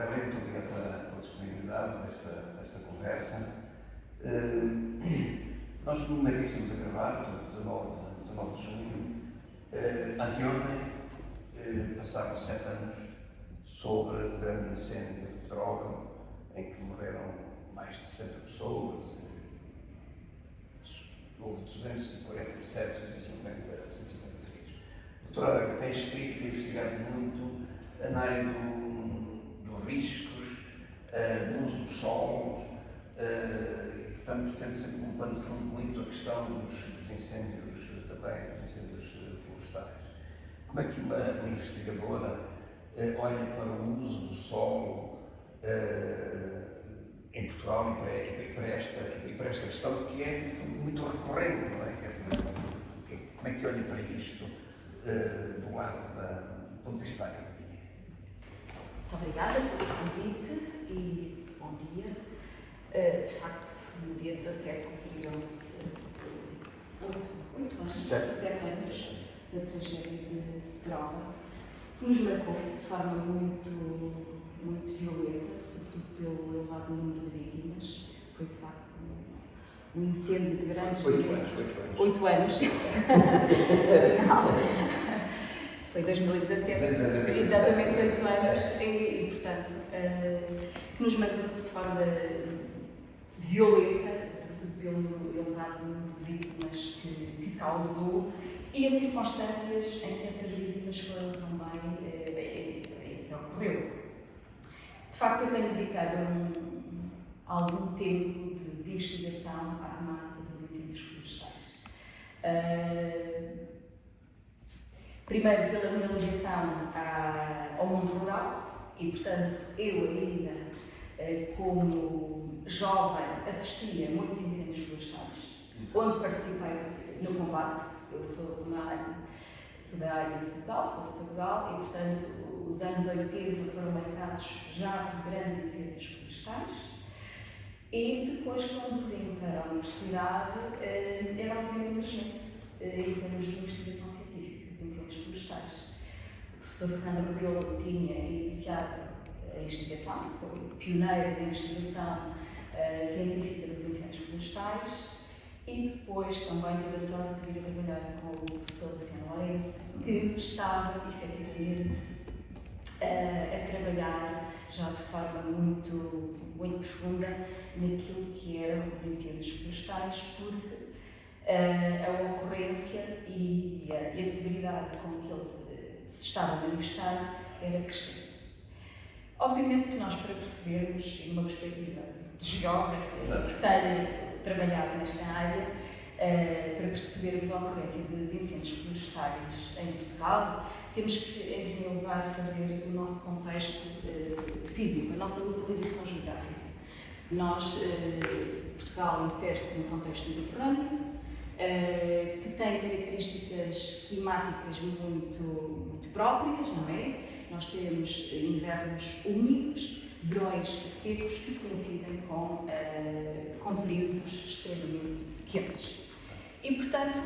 Adélia, muito obrigado pela disponibilidade desta conversa. Nós, no momento em que estamos a gravar, portanto, 19 de junho, anteontem, passaram 7 anos sobre o grande incêndio de Pedrógão, em que morreram mais de 60 pessoas, houve 247, 250 feridos. O Dr. Adélia tem escrito e tem investigado muito na área dos riscos, do uso dos solos, e, portanto, tendo sempre um pano de fundo muito a questão dos incêndios também, dos incêndios florestais. Como é que uma investigadora olha para o uso do solo em Portugal e para esta questão que é muito recorrente, não é? Como é que olha para isto do ponto de vista da academia? Muito obrigada pelo convite e bom dia. De facto, no dia 17 cumpriram-se 7 anos da tragédia de Pedrógão, que nos marcou de forma muito violenta, sobretudo pelo elevado número de vítimas. Foi de facto um incêndio de grandes dimensões. 8 anos. Não. Foi 2017, exatamente 8 anos, e portanto, que nos marcou de forma violenta, sobretudo pelo elevado número de vítimas que causou e as circunstâncias em que essas vítimas foram também que ocorreu. De facto, eu tenho dedicado algum tempo de investigação à temática dos incêndios florestais. Primeiro, pela minha ligação ao mundo rural, e portanto, eu ainda, como jovem, assistia a muitos incêndios florestais, onde participei no combate. Eu sou da área do Senegal, sou de Senegal, e portanto, os anos 80 foram marcados já por grandes incêndios florestais. E depois, quando vim para a universidade, era um tema emergente em termos de investigação científica, os incêndios florestais. O professor Fernando Rebelo tinha iniciado a investigação, foi pioneiro na investigação científica dos incêndios florestais, e depois também tive a sorte de vir a trabalhar com o professor Luciano Lourenço, que estava efetivamente a trabalhar já de forma muito profunda naquilo que eram os incêndios florestais, porque a ocorrência e a severidade com que eles se estavam a manifestar era crescente. Obviamente que nós, para percebermos, numa perspectiva de geógrafo, que tenho trabalhado nesta área, para percebermos a ocorrência de incêndios florestais em Portugal, temos que, em primeiro lugar, fazer o nosso contexto físico, a nossa localização geográfica. Portugal insere-se no contexto mediterrâneo, que tem características climáticas muito próprias, não é? Nós temos invernos úmidos, verões secos que coincidem com períodos extremamente quentes. E, portanto,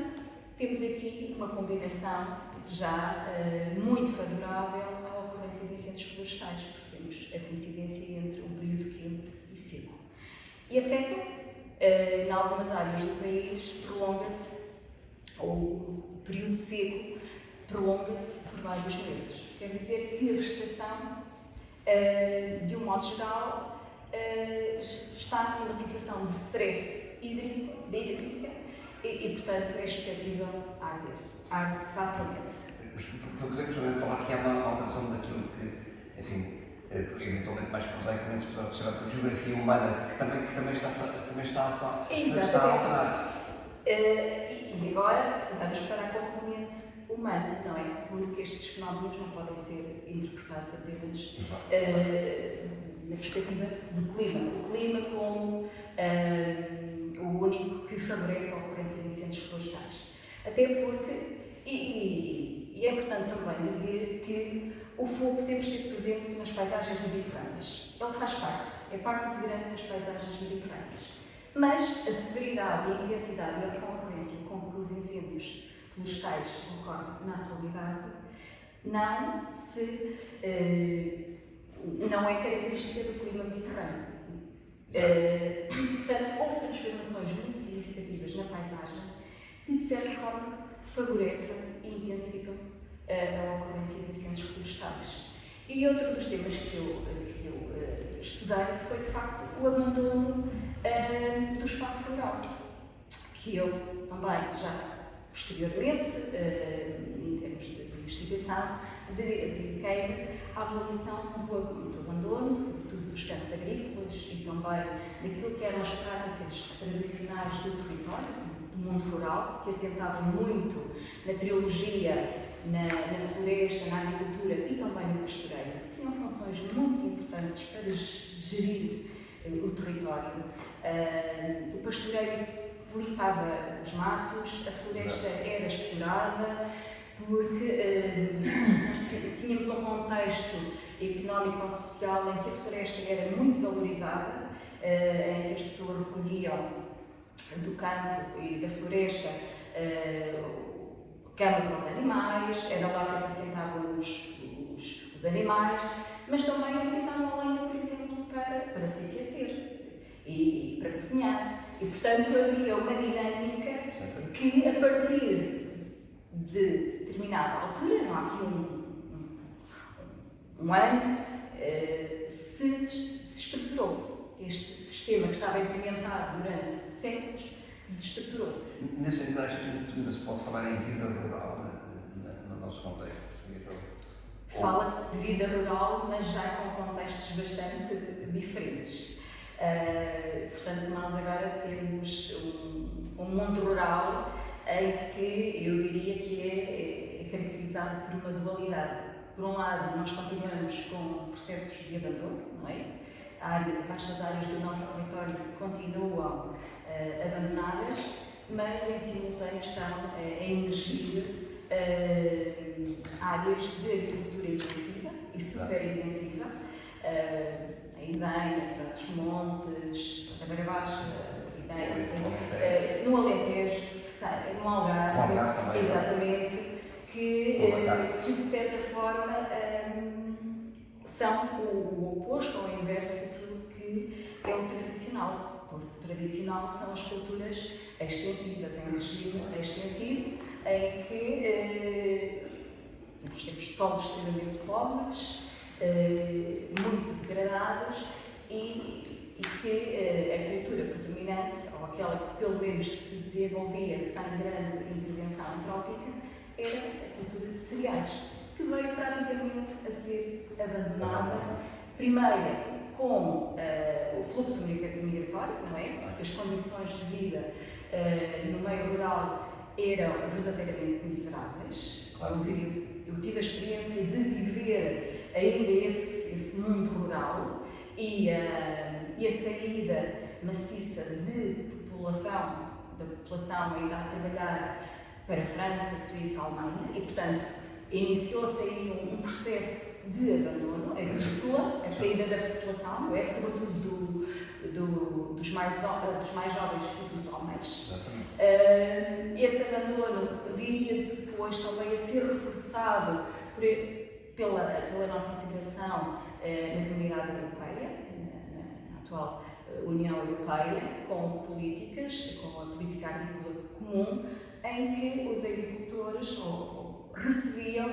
temos aqui uma combinação já muito favorável à ocorrência de incêndios florestais, porque temos a coincidência entre um período quente e seco. E a seca, em algumas áreas do país, prolonga-se, ou o período seco prolonga-se por vários meses. Quer dizer que a vegetação, de um modo geral, está numa situação de stress hídrica e, portanto, é suscetível a arder facilmente. Podemos também falar que há uma alteração daquilo que, enfim, eventualmente mais prosaicamente se pode chamar por geografia humana, que também está a alterar-se. E agora vamos para a componente humana, não é? Porque estes fenómenos não podem ser interpretados apenas na perspectiva do clima. O clima como o único que favorece a ocorrência de incêndios florestais. Até porque, e é importante também dizer que o fogo sempre esteve presente nas paisagens mediterrâneas. Ele faz parte, é parte integrante das paisagens mediterrâneas. Mas a severidade e a intensidade e a recorrência com que os incêndios florestais ocorrem na atualidade, não se não é característica do clima mediterrâneo. Portanto, houve transformações muito significativas na paisagem que, de certa forma, favorecem e intensificam a ocorrência de incêndios florestais. E outro dos temas que eu estudei foi, de facto, o abandono do espaço rural, que eu também já posteriormente, em termos de investigação, dediquei-me à avaliação do abandono, sobretudo dos campos agrícolas e também daquilo que eram as práticas tradicionais do território, do mundo rural, que assentavam muito na trilogia, na floresta, na agricultura e também no pastoreio, que tinham funções muito importantes para gerir o território. O pastoreio limpava os matos, a floresta era explorada, porque nós tínhamos um contexto económico-social em que a floresta era muito valorizada, em que as pessoas recolhiam do campo e da floresta cama para os animais, era lá que apacentavam os animais, mas também utilizavam a lenha, por exemplo, para se aquecer e para cozinhar. E, portanto, havia uma dinâmica que, a partir de determinada altura, não há aqui um ano, se estruturou. Este sistema que estava implementado durante séculos desestruturou-se. Nesse sentido, acho que ainda se pode falar em vida rural no nosso contexto português? Fala-se de vida rural, mas já com contextos bastante diferentes. Portanto, nós agora temos um mundo rural em que eu diria que é caracterizado por uma dualidade. Por um lado, nós continuamos com processos de abandono, não é? Há vastas áreas do nosso território que continuam abandonadas, mas em simultâneo estão a emergir áreas de agricultura intensiva e super intensiva. A Idanha, Trás-os-Montes, a Beira Baixa, no Alentejo, no Algarve também, exatamente, que de certa forma são o oposto ou o inverso daquilo que é o tradicional. O tradicional são as culturas extensivas, em regime extensivo, em que nós temos solos extremamente pobres, muito degradados e que a cultura predominante, ou aquela que pelo menos se desenvolvia sem grande intervenção antrópica, era a cultura de cereais, que veio praticamente a ser abandonada, primeiro com o fluxo migratório, não é? Porque as condições de vida no meio rural eram verdadeiramente miseráveis. Eu tive a experiência de viver ainda esse mundo rural e a saída maciça da população ainda a trabalhar para a França, Suíça, Alemanha e, portanto, iniciou-se aí um processo de abandono agrícola, a saída da população, não é? Sobretudo dos mais jovens e dos homens. Esse abandono viria depois também a ser reforçado pela nossa integração na comunidade europeia, na atual União Europeia, com políticas, com a política agrícola comum, em que os agricultores recebiam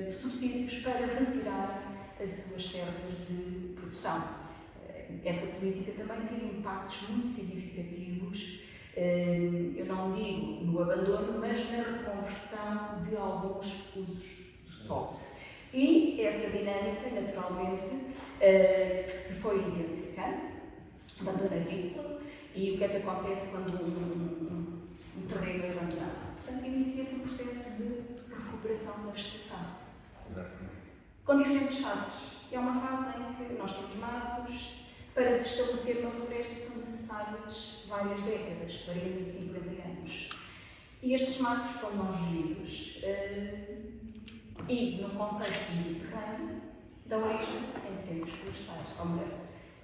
subsídios para retirar as suas terras de produção. Essa política também tem impactos muito significativos, eu não digo no abandono, mas na reconversão de alguns usos do solo. E essa dinâmica, naturalmente, que se foi intensificando, abandono agrícola, e o que é que acontece quando um terreno é abandonado? Portanto, inicia-se um processo de recuperação da vegetação. Com diferentes fases. É uma fase em que nós temos matos, para se estabelecer uma floresta são necessárias várias décadas, 40 e 50 anos. E estes matos foram longevidos e, no contexto mediterrâneo, dão origem a incêndios florestais, ou melhor,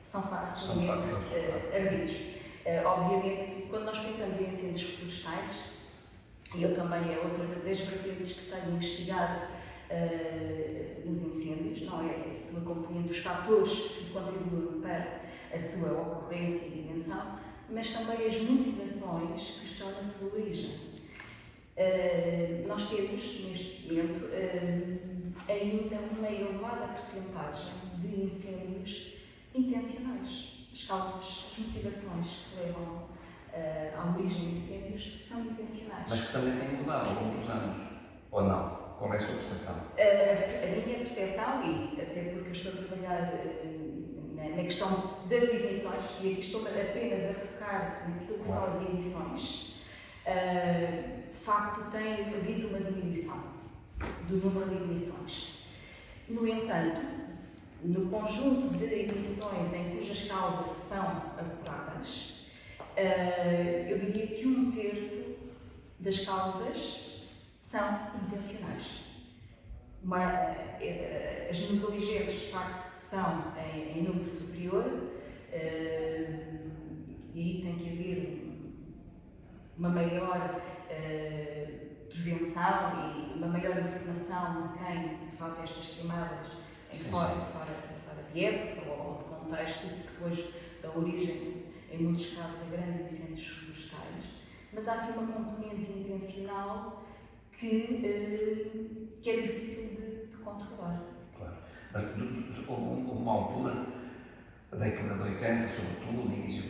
são facilmente ardidos. Obviamente, quando nós pensamos em incêndios florestais, e eu também é outra das vertentes que tenho investigado nos incêndios, não é? A sua componente dos fatores que contribuem para a sua ocorrência e dimensão, mas também as motivações que estão na sua origem. Nós temos, neste momento, ainda uma elevada percentagem de incêndios intencionais. As causas, as motivações que levam à origem de incêndios são intencionais. Mas que também tem mudado ao longo dos anos, ou não? Qual é a sua percepção? A minha percepção, e até porque eu estou a trabalhar na questão das ignições, e aqui estou apenas a focar naquilo que são as ignições, de facto tem havido uma diminuição do número de ignições. No entanto, no conjunto de ignições em cujas causas são apuradas, eu diria que 1/3 das causas são intencionais. As negligentes, de facto, são em número superior, e aí tem que haver uma maior prevenção e uma maior informação de quem faz estas queimadas em fora de época ou de contexto, que depois dá origem, em muitos casos, a grandes incêndios florestais. Mas há aqui uma componente intencional que é difícil de controlar. Claro. Mas houve uma altura, a década de 80, sobretudo, no início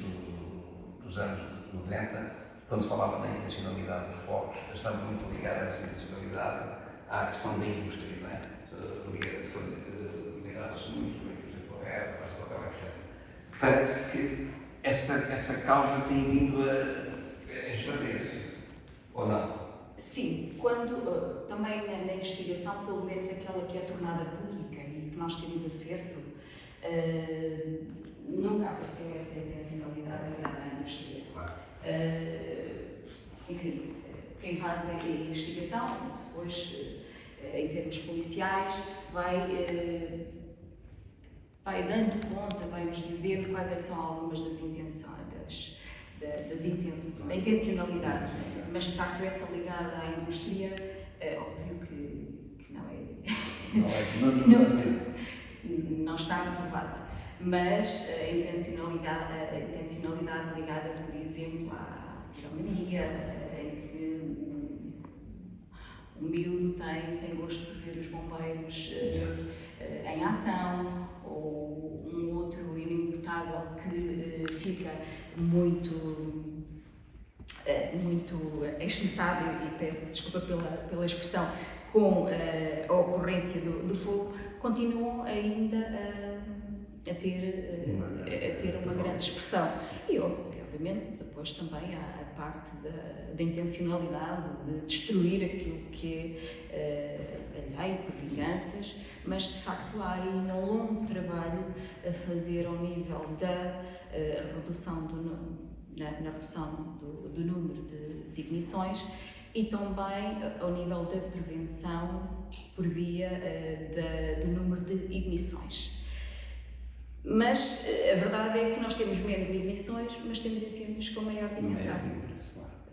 dos anos 90, quando se falava da intencionalidade dos fogos, estava muito ligada a essa intencionalidade à questão da indústria, não é? Ligada-se muito à indústria correta, à papel, etc. Parece que essa causa tem vindo a esvaziar-se, ou não? Sim, também na investigação, pelo menos aquela que é tornada pública e que nós temos acesso, nunca apareceu essa intencionalidade ligada à indústria. Claro. Enfim, quem faz a investigação, depois, em termos policiais, vai dando conta, vai-nos dizendo quais é que são algumas das intenções, da intencionalidade. Mas, de facto, essa ligada à indústria, óbvio que não é. Não está aprovada. Mas a intencionalidade ligada, por exemplo, à piromania, em que o miúdo tem gosto por ver os bombeiros em ação, ou um outro inimputável que fica muito excitado, e peço desculpa pela expressão, com a ocorrência do fogo, continuam ainda a ter uma grande expressão. E, obviamente, depois também há a parte da intencionalidade, de destruir aquilo que é alheio por vinganças, mas, de facto, há ainda um longo trabalho a fazer ao nível da redução na redução do número de ignições e também ao nível da prevenção por via do número de ignições. Mas a verdade é que nós temos menos ignições, mas temos incêndios com maior dimensão.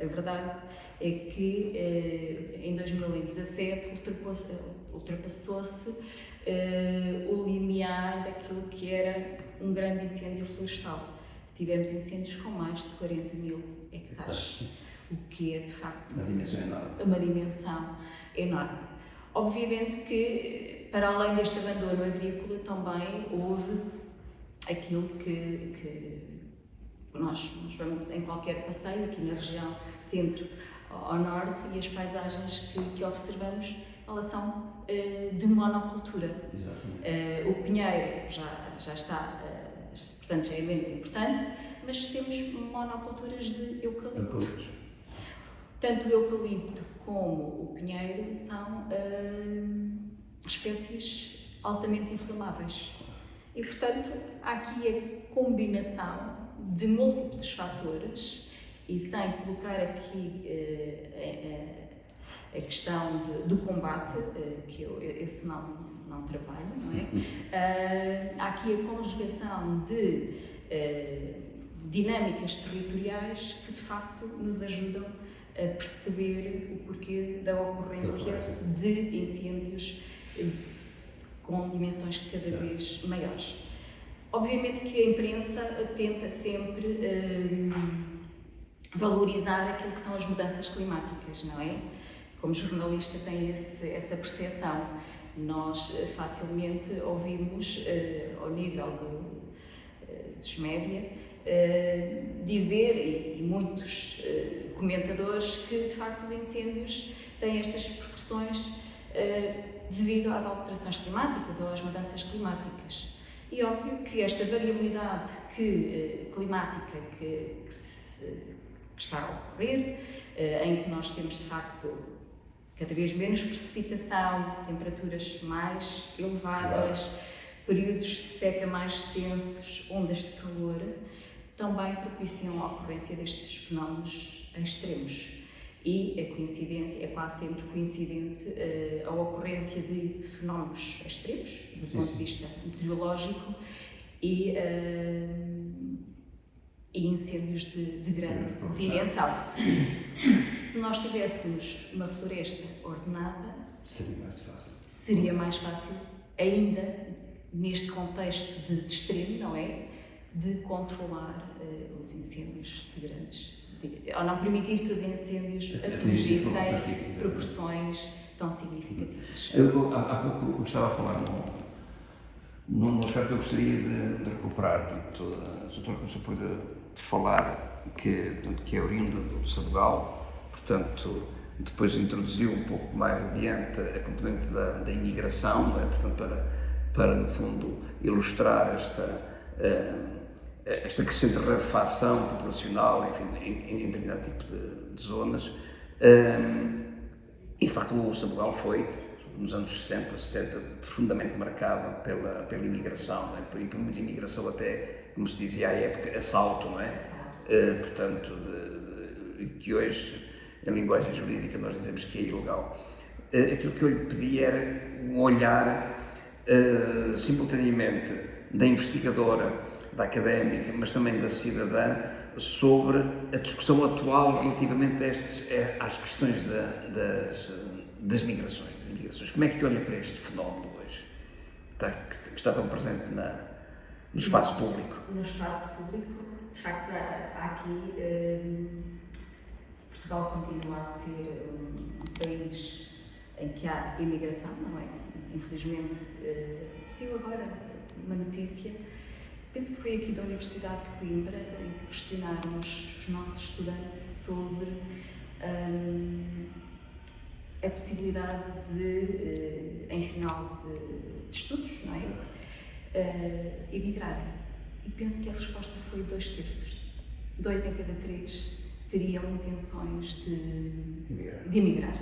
A verdade é que em 2017 ultrapassou-se o limiar daquilo que era um grande incêndio florestal. Tivemos incêndios com mais de 40.000 hectares, o que é, de facto, uma dimensão enorme. Obviamente que, para além deste abandono agrícola, também houve aquilo que nós vamos em qualquer passeio, aqui na região centro ao norte, e as paisagens que observamos, elas são de monocultura. O pinheiro já está, portanto já é menos importante, mas temos monoculturas de eucalipto. Tanto o eucalipto como o pinheiro são espécies altamente inflamáveis. E, portanto, há aqui a combinação de múltiplos fatores, e sem colocar aqui a questão do combate, que eu esse não trabalho, não é? Há aqui a conjugação de dinâmicas territoriais que, de facto, nos ajudam a perceber o porquê da ocorrência de incêndios com dimensões cada vez maiores. Obviamente que a imprensa tenta sempre valorizar aquilo que são as mudanças climáticas, não é? Como jornalista tem essa percepção. Nós facilmente ouvimos, ao nível dos média, dizer, e muitos comentadores, que de facto os incêndios têm estas repercussões devido às alterações climáticas ou às mudanças climáticas. E óbvio que esta variabilidade climática que está a ocorrer, em que nós temos de facto cada vez menos precipitação, temperaturas mais elevadas, períodos de seca mais extensos, ondas de calor, também propiciam a ocorrência destes fenómenos extremos. E a coincidência é quase sempre coincidente a ocorrência de fenómenos extremos, do ponto de vista meteorológico, e incêndios de grande dimensão. Se nós tivéssemos uma floresta ordenada, seria mais fácil ainda, neste contexto de extremo, não é? De controlar os incêndios de grandes, ou não permitir que os incêndios atingissem proporções tão significativas. Há pouco eu estava a falar num aspecto que eu gostaria de recuperar. Portanto, a doutora começou por falar que é oriundo do Sabugal, portanto, depois introduziu um pouco mais adiante a componente da imigração, não é? Portanto, para no fundo ilustrar esta crescente rarefação populacional, enfim, em determinado tipo de zonas. E de facto o Sabugal foi, nos anos 60, 70, profundamente marcado pela imigração, não é? E por muita imigração até, como se dizia à época, assalto, não é? Portanto, que hoje, em linguagem jurídica, nós dizemos que é ilegal. Aquilo que eu lhe pedi era um olhar simultaneamente da investigadora, da académica, mas também da cidadã, sobre a discussão atual relativamente às questões das migrações. Como é que olha para este fenómeno hoje, que está tão presente no espaço público? No espaço público, de facto, há aqui. Portugal continua a ser um país em que há imigração, não é? Infelizmente, saiu agora uma notícia, penso que foi aqui da Universidade de Coimbra, em que questionámos os nossos estudantes sobre a possibilidade de, em final de estudos, não é? Emigrarem. E penso que a resposta foi 2/3. 2 em cada 3 teriam intenções de emigrar.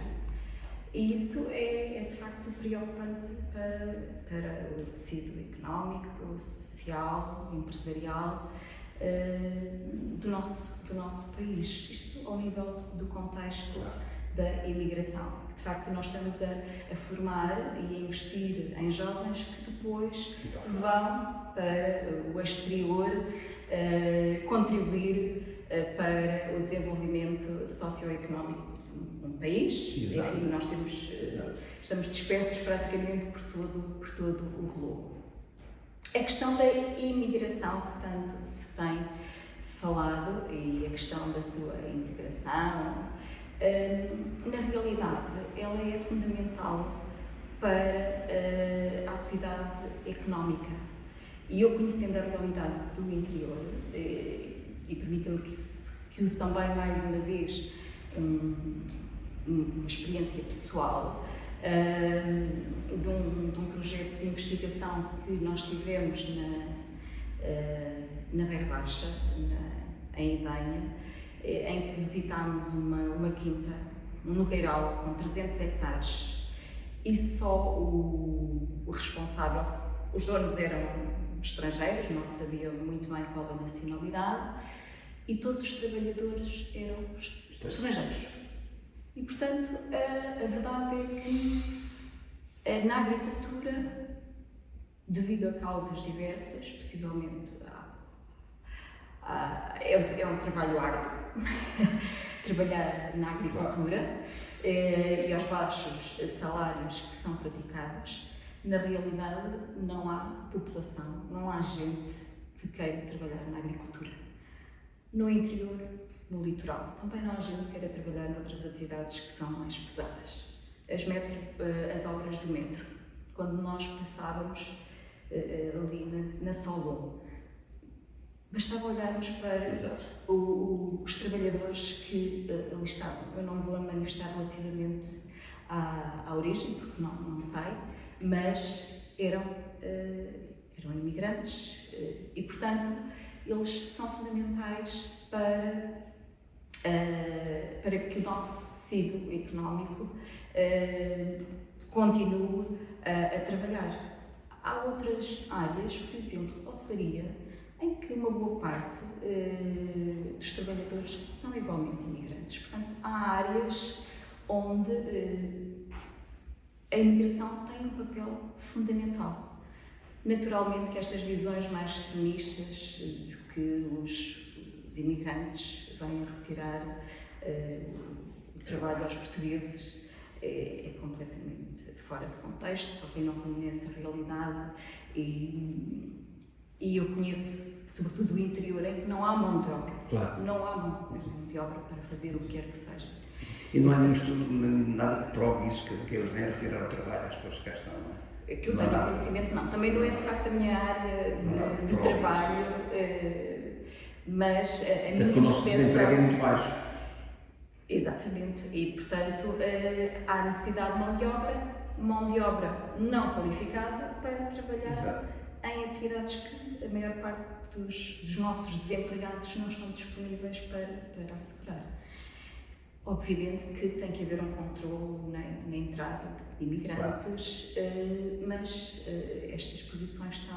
E isso é de facto preocupante para o tecido económico, social, empresarial do nosso país. Isto ao nível do contexto da imigração. De facto, nós estamos a formar e a investir em jovens que depois vão para o exterior contribuir para o desenvolvimento socioeconómico de um país. Exato. Enfim, nós estamos dispersos praticamente por todo o globo. A questão da imigração, que tanto se tem falado, e a questão da sua integração, na realidade, ela é fundamental para a atividade económica. E eu, conhecendo a realidade do interior, e permitam-me que use também mais uma vez uma experiência pessoal de um projeto de investigação que nós tivemos na Beira Baixa, em Idanha, em que visitámos uma quinta, um nogueiral com 300 hectares, e só o responsável, os donos eram estrangeiros, não se sabia muito bem qual a nacionalidade, e todos os trabalhadores eram estrangeiros. E, portanto, a verdade é que na agricultura, devido a causas diversas, possivelmente é um trabalho árduo, trabalhar na agricultura, e aos baixos salários que são praticados, na realidade não há população, não há gente que queira trabalhar na agricultura. No interior, no litoral, também não há gente que queira trabalhar noutras atividades que são mais pesadas. As obras do metro, quando nós passávamos ali na Solon, bastava olharmos para os trabalhadores que ali estavam. Eu não me vou manifestar relativamente à origem, porque não sei, mas eram imigrantes e, portanto, eles são fundamentais para que o nosso tecido económico continue a trabalhar. Há outras áreas, por exemplo, a hotelaria, em que uma boa parte dos trabalhadores são igualmente imigrantes. Portanto, há áreas onde a imigração tem um papel fundamental. Naturalmente que estas visões mais extremistas de que os imigrantes vêm retirar o trabalho aos portugueses é completamente fora de contexto, só quem não conhece a realidade e eu conheço, sobretudo, o interior em que não há mão de obra. Claro. Não há mão de obra para fazer o que quer que seja. E não há nenhum estudo, nada que prove isso, que eles vêm retirar o trabalho às pessoas que cá estão, não é? Que eu tenho conhecimento, não. Também não é, de facto, a minha área de trabalho, mas a minha porque o nosso desemprego é muito baixo. Exatamente. E, portanto, há necessidade de mão de obra não qualificada para trabalhar. Exato. Em atividades que a maior parte dos nossos desempregados não estão disponíveis para assegurar. Obviamente que tem que haver um controle na entrada de imigrantes, mas estas posições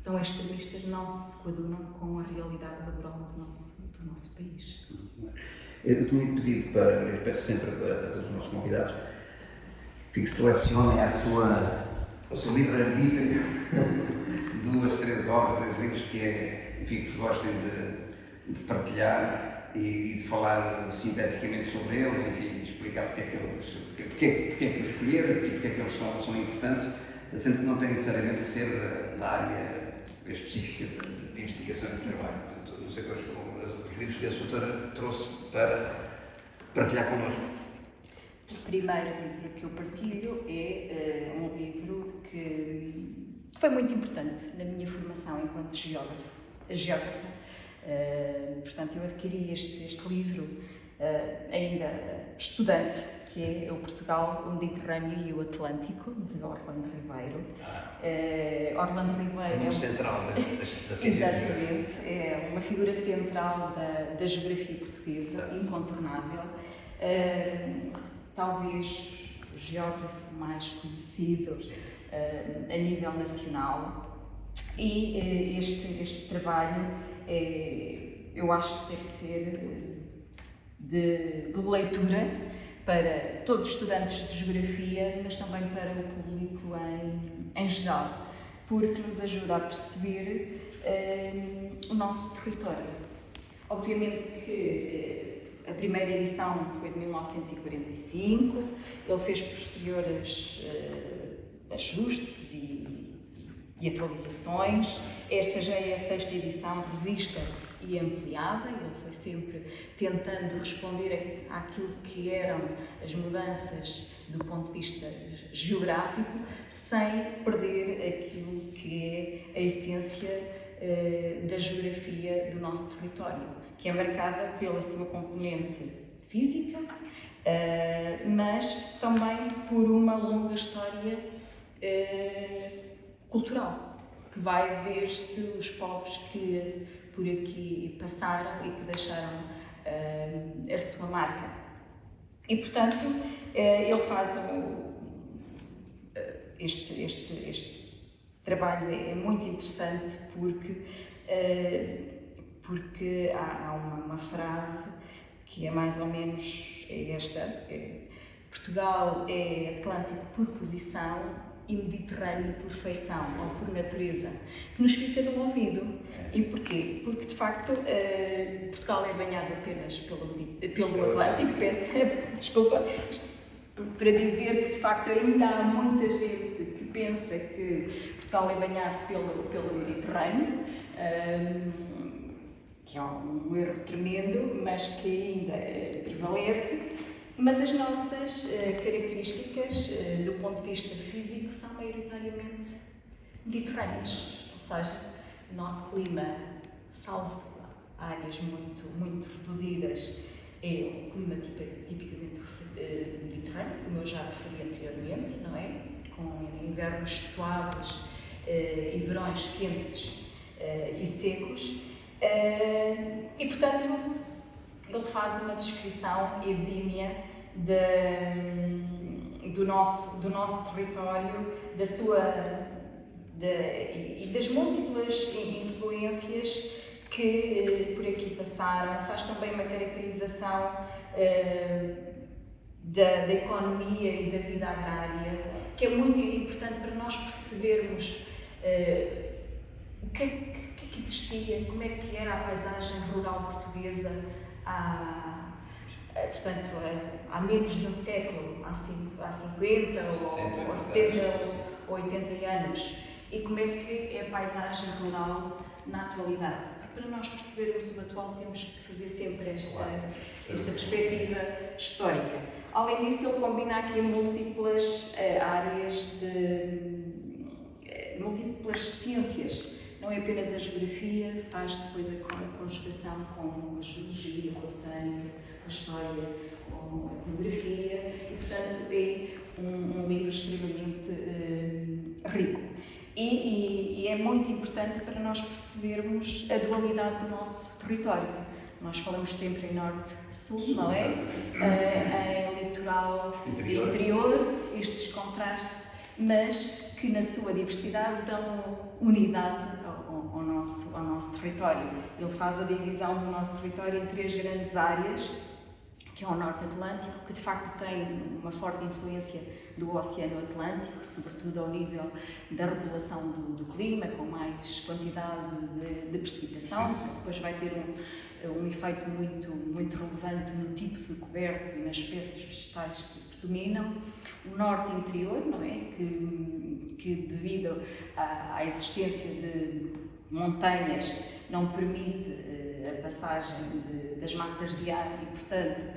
tão extremistas não se coadunam com a realidade laboral do nosso país. Eu tinha pedido eu peço sempre a todos os nossos convidados que selecionem o seu livro-arbítrio, 2, 3 obras, 3 livros que gostem de partilhar e de falar sinteticamente sobre eles, enfim, explicar porque é que os escolheram e porque é que eles são importantes, sendo que não tem necessariamente que ser da área específica de investigação e de trabalho. Portanto, não sei quais foram os livros que a sua autora trouxe para partilhar connosco. O primeiro livro que eu partilho é um livro que foi muito importante na minha formação enquanto geógrafa. Portanto, eu adquiri este livro ainda estudante, que é o Portugal, o Mediterrâneo e o Atlântico, de Orlando Ribeiro. Orlando Ribeiro é central da ciência. Exatamente, é uma figura central da geografia portuguesa, incontornável. Talvez o geógrafo mais conhecido a nível nacional, e este trabalho eu acho que deve ser de leitura para todos os estudantes de geografia, mas também para o público em geral, porque nos ajuda a perceber o nosso território. Obviamente que a primeira edição foi de 1945, ele fez posteriores ajustes e atualizações. Esta já é a 6ª edição, revista e ampliada. Ele foi sempre tentando responder àquilo que eram as mudanças do ponto de vista geográfico, sem perder aquilo que é a essência da geografia do nosso território, que é marcada pela sua componente física, mas também por uma longa história cultural, que vai desde os povos que por aqui passaram e que deixaram a sua marca. E, portanto, ele faz este trabalho é muito interessante porque há uma frase que é mais ou menos esta: Portugal é Atlântico por posição, e mediterrâneo por feição ou por natureza, que nos fica no ouvido. E porquê? Porque, de facto, Portugal é banhado apenas pelo Atlântico, peço desculpa, para dizer que, de facto, ainda há muita gente que pensa que Portugal é banhado pelo Mediterrâneo, que é um erro tremendo, mas que ainda prevalece. Mas as nossas características, do ponto de vista físico, são maioritariamente mediterrâneas, ou seja, o nosso clima, salvo áreas muito reduzidas, é um clima tipicamente mediterrâneo, como eu já referi anteriormente, não é? Com invernos suaves e verões quentes e secos. E, portanto, ele faz uma descrição exímia do nosso território, e das múltiplas influências que por aqui passaram. Faz também uma caracterização da economia e da vida agrária, que é muito importante para nós percebermos o que é que existia, como é que era a paisagem rural portuguesa portanto, há menos de um século, há 50 ou 70 ou 80 anos, e como é que é a paisagem rural na atualidade. Para nós percebermos o atual, temos que fazer sempre esta perspectiva histórica. Além disso, ele combina aqui múltiplas áreas múltiplas ciências. Não é apenas a geografia, faz depois a conjugação com a geologia, com a botânica, com a história, com a etnografia, e, portanto, é um livro extremamente rico. E é muito importante para nós percebermos a dualidade do nosso território. Nós falamos sempre em norte-sul, não é? Em litoral interior, estes contrastes, mas que na sua diversidade dão unidade ao nosso território. Ele faz a divisão do nosso território em 3 grandes áreas, que é o Norte Atlântico, que de facto tem uma forte influência do Oceano Atlântico, sobretudo ao nível da regulação do clima, com mais quantidade de precipitação, que depois vai ter um efeito muito relevante no tipo de coberto e nas espécies vegetais que predominam. O Norte Interior, não é? Que devido à existência de montanhas, não permite a passagem das massas de ar e, portanto,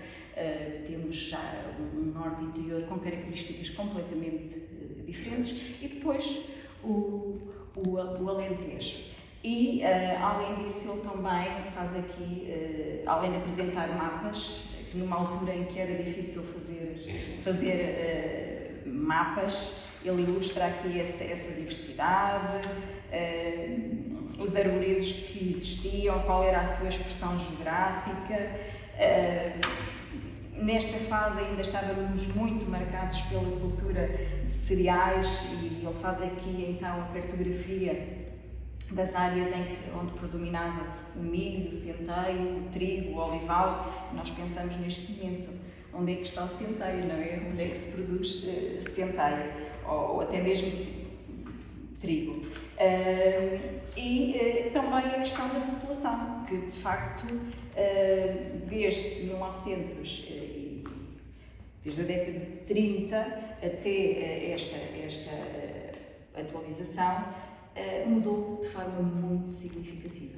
temos já um norte interior com características completamente diferentes, e depois o Alentejo. E, além disso, ele também faz aqui, além de apresentar mapas, que numa altura em que era difícil fazer mapas, ele ilustra aqui essa diversidade, os arvoredos que existiam, qual era a sua expressão geográfica. Nesta fase ainda estávamos muito marcados pela cultura de cereais, e ele faz aqui então a cartografia das áreas onde predominava o milho, o centeio, o trigo, o olival. Nós pensamos neste momento, onde é que está o centeio, não é? Onde é que se produz centeio, ou até mesmo trigo. E também a questão da população, que de facto, desde 1900, desde a década de 30 até esta atualização, mudou de forma muito significativa.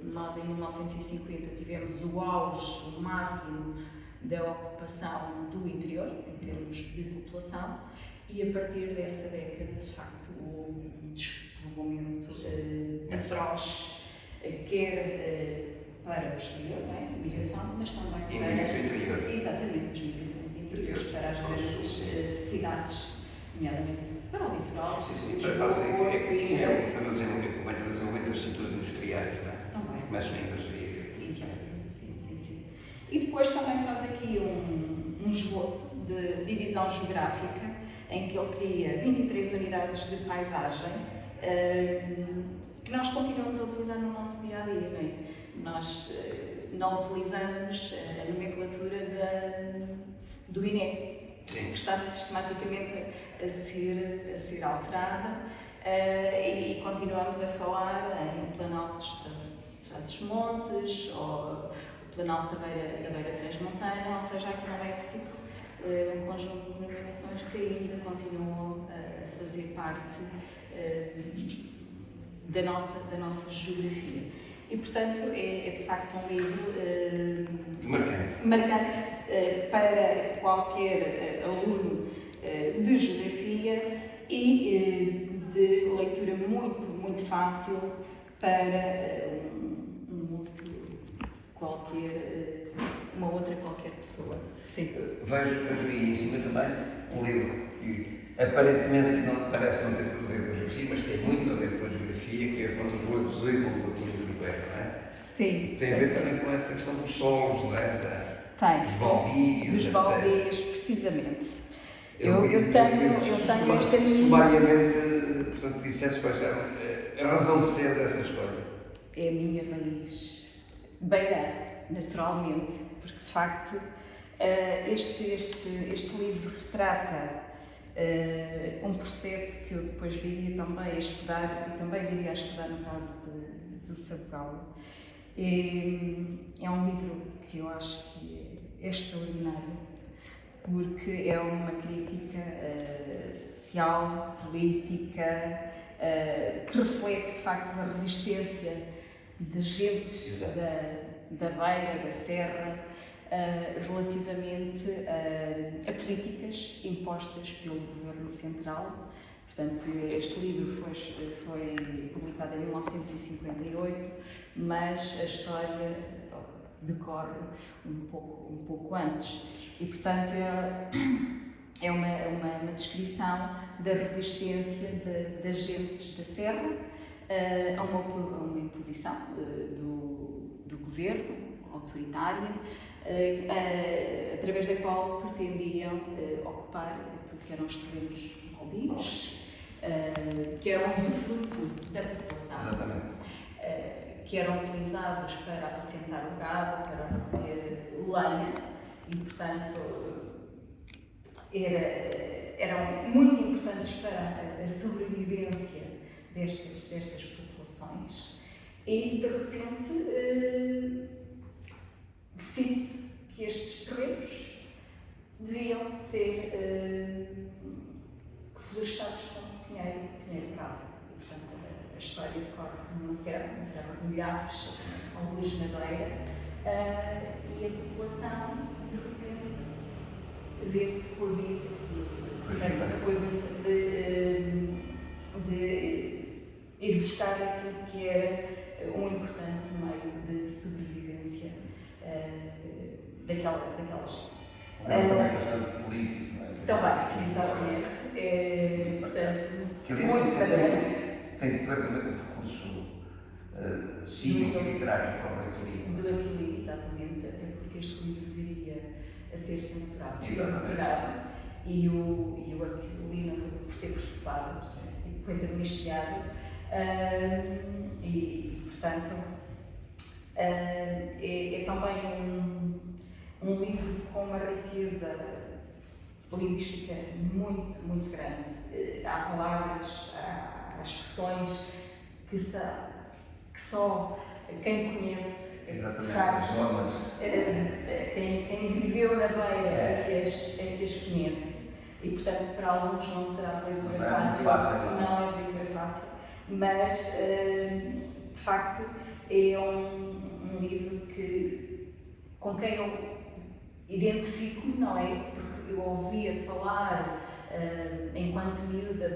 Nós, em 1950, tivemos o auge, o máximo da ocupação do interior, em termos de população, e a partir dessa década, de facto, houve um despovoamento atroz, quer para o exterior, não é? A migração, mas também para exatamente as migrações interiores, para as grandes cidades, nomeadamente para o litoral, também o desenvolvimento das cinturas industriais, não é? Também. Começam a emergir. Exatamente, sim. E depois também faz aqui um esboço de divisão geográfica, em que ele cria 23 unidades de paisagem, que nós continuamos a utilizar no nosso dia-a-dia, não é? Nós não utilizamos a nomenclatura do INE, Sim. que está sistematicamente a ser alterada, e continuamos a falar em Planaltos de Trás-os-Montes ou o Planalto da Beira Transmontana, ou seja, aqui no México, um conjunto de denominações que ainda continuam a fazer parte da nossa geografia. E, portanto, é de facto um livro marcante para qualquer aluno de geografia e de leitura muito fácil para uma outra qualquer pessoa. Sim. Vejo aí em cima também um livro que aparentemente não parece não ter a ver com a geografia, mas tem muito a ver com a geografia, que é Quando os Olhos Uivam do Aquilino Ribeiro, não é? Sim. Tem a ver também com essa questão dos solos, não é? Dos baldios, dos etc. baldios, precisamente. Eu tenho esta minha... Sumariamente, portanto, disseste quais eram a razão de ser dessa escolha. É a minha raiz beira, naturalmente, porque de facto este livro retrata um processo que eu depois viria também a estudar e também viria a estudar no caso do Sabugal. É um livro que eu acho que é extraordinário, porque é uma crítica social, política, que reflete de facto a resistência das gentes da Beira, da Serra, relativamente a políticas impostas pelo Governo Central. Portanto, este livro foi publicado em 1958, mas a história decorre um pouco antes. E, portanto, é uma descrição da resistência das gentes da Serra a uma imposição do governo autoritária, através da qual pretendiam ocupar tudo que eram os terrenos baldios, que eram usufruto da população. Exatamente. Que eram utilizados para apacentar o gado, para recolher lenha, e, portanto, eram muito importantes para a sobrevivência destas populações. E, de repente, decide-se que estes terrenos deviam ser florestados com pinheiro bravo. E, portanto, a história decorre numa serra de milhares, alguns na beira, e a população, de repente, vê-se coibida de ir buscar aquilo que era um importante meio de sobrevivência daquela gente. Também bastante político, não é? Também, exatamente. Portanto, que aliás tem que ver também com o percurso cívico e literário para o Aquilino. Do Aquilino, exatamente, até porque este livro viria a ser censurado e retirado, e o Aquilino acabou por ser processado e depois amnistiado, e portanto é também um livro com uma riqueza linguística muito grande. Há palavras, há expressões que só quem conhece, exatamente, zonas. Quem viveu na Beira é que as conhece. E, portanto, para alguns não será leitura fácil. Não é leitura fácil, mas, de facto, é um livro com quem eu identifico, não é? Porque eu ouvia falar, enquanto miúda,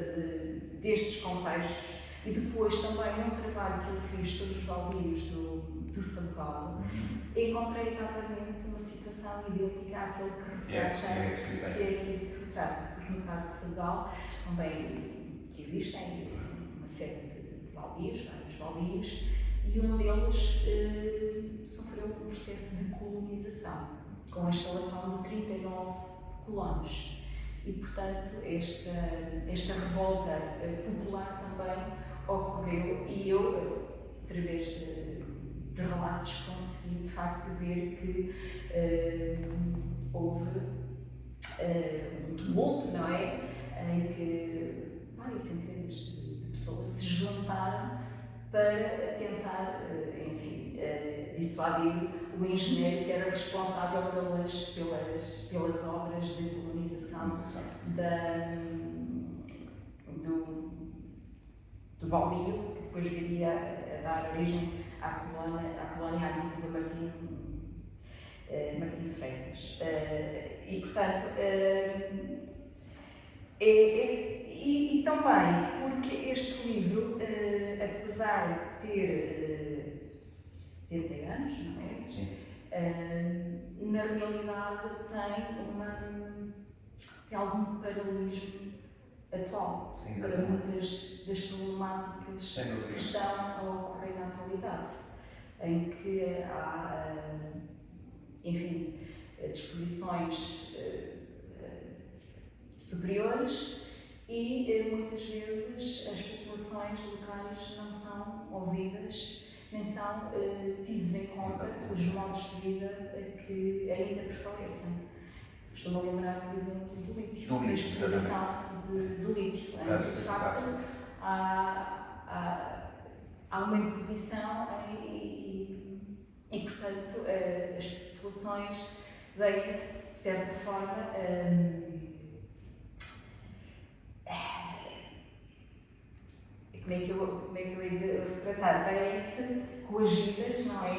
destes contextos, e depois também num trabalho que eu fiz sobre os baldios do Sabugal, encontrei exatamente uma situação idêntica àquele que retrata, que é aquilo que retrata, porque no caso do Sabugal também existem uma série de baldios, vários baldios, e um deles sofreu um processo de colonização, com a instalação de 39 colonos. E, portanto, esta revolta popular também ocorreu, e eu, através de relatos, consegui de facto ver que houve um tumulto, não é? Em que várias centenas de pessoas se juntaram para tentar, enfim, dissuadir o engenheiro que era responsável pelas obras de colonização do Baldio, que depois viria a dar origem à colónia agrícola Martim Freitas. E, portanto, e também porque este livro, apesar de ter 70 anos, não é? Sim. Na realidade tem algum paralelismo atual para muitas das problemáticas que estão a ocorrer na atualidade, em que há, enfim, disposições superiores e muitas vezes as populações locais não são ouvidas, nem são tidos em conta os modos de vida que ainda prevalecem. Estou-me a lembrar, por exemplo, do lítio, da exploração do lítio. De facto, há uma imposição e, portanto, as populações veem-se, de certa forma, como é que eu hei de retratar? Veem-se coagidas, não é?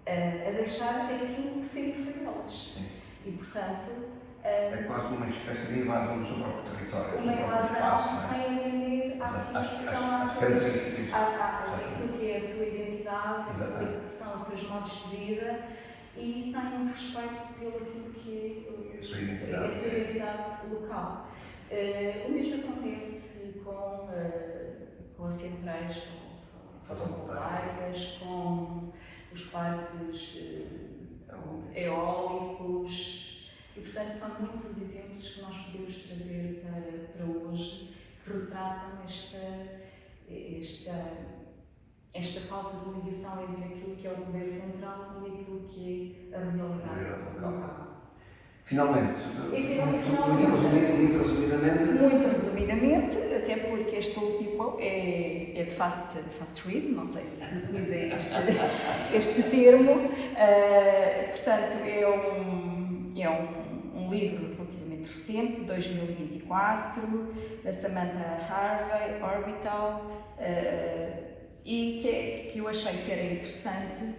A deixar aquilo que sempre foi delas. E, portanto, é quase uma espécie de invasão do seu próprio território. Uma invasão sem entender aquilo que são aquilo que é a sua identidade, aquilo que são os seus modos de vida e sem um respeito pelo aquilo que é a sua identidade local. O mesmo acontece com as centrais fotovoltaicas, com os parques eólicos e, portanto, são muitos os exemplos que nós podemos trazer para hoje que retratam esta falta de ligação entre aquilo que é o poder central e aquilo que é a realidade local. Finalmente, muito resumidamente, até porque este último é de fast read, não sei se utiliza este termo, portanto é um livro relativamente recente, 2024, da Samantha Harvey, Orbital, e que eu achei que era interessante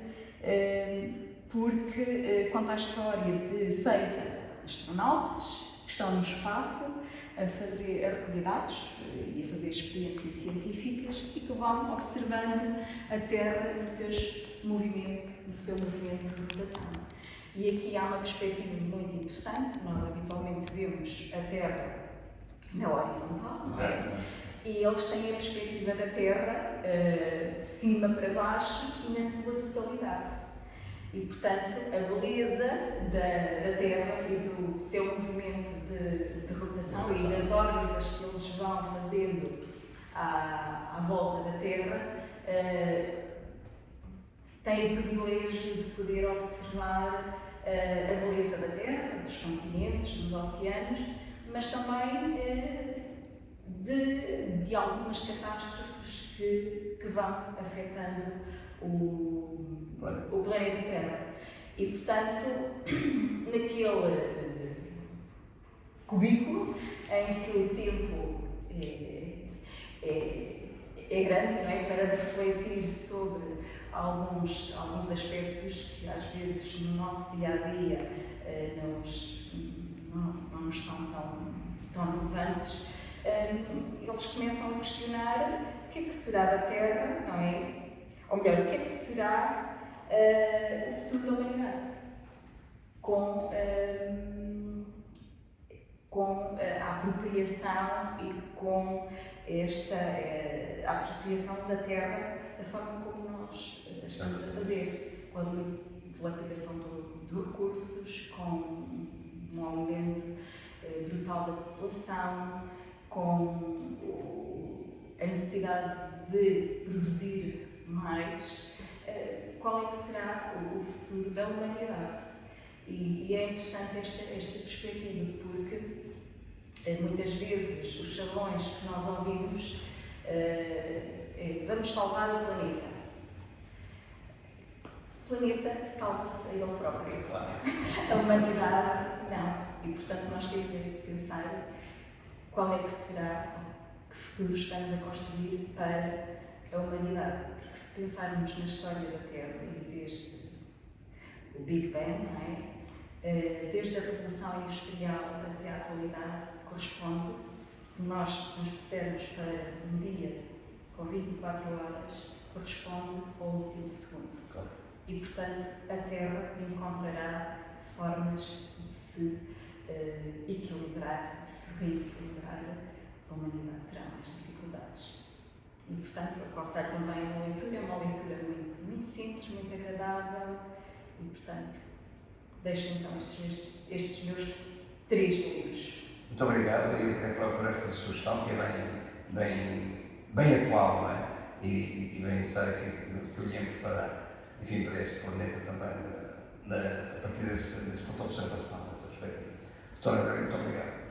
porque conta a história de 6 astronautas que estão no espaço a recolher dados e a fazer experiências científicas e que vão observando a Terra no seu movimento de rotação. E aqui há uma perspectiva muito interessante. Nós habitualmente vemos a Terra na horizontal, não é? E eles têm a perspectiva da Terra de cima para baixo e na sua totalidade. E, portanto, a beleza da Terra e do seu movimento de rotação e das órbitas que eles vão fazendo à volta da Terra têm o privilégio de poder observar a beleza da Terra, dos continentes, dos oceanos, mas também de algumas catástrofes que vão afetando o planeta Terra. E, portanto, naquele cubículo em que o tempo é grande, não é? Para refletir sobre alguns aspectos que às vezes no nosso dia-a-dia não nos são tão relevantes, eles começam a questionar o que é que será da Terra, não é? Ou melhor, o que é que será o futuro da humanidade com a apropriação e com a apropriação da Terra da forma como nós estamos a fazer, com a aplicação de recursos, com um aumento brutal da população, com a necessidade de produzir mais. Qual é que será o futuro da humanidade? E é interessante esta perspectiva, porque muitas vezes os chavões que nós ouvimos vamos salvar o planeta. O planeta salva-se a ele próprio. Claro. A humanidade, não. E, portanto, nós temos que pensar qual é que será, que futuro estamos a construir para a humanidade. Porque se pensarmos na história da Terra e desde o Big Bang, não é? Desde a Revolução Industrial até à atualidade, corresponde, se nós nos pusermos para um dia com 24 horas, corresponde ao último segundo. Claro. E, portanto, a Terra encontrará formas de se equilibrar, de se reequilibrar. A humanidade terá mais dificuldades. E, portanto, aconselho também uma leitura, é uma leitura muito simples, muito agradável. E, portanto, deixo então estes meus 3 livros. Muito obrigado por esta sugestão, que é bem atual, não é? E bem necessário que olhemos para este planeta também, a partir desse ponto de observação, dessa perspectiva. Doutora André, muito obrigado.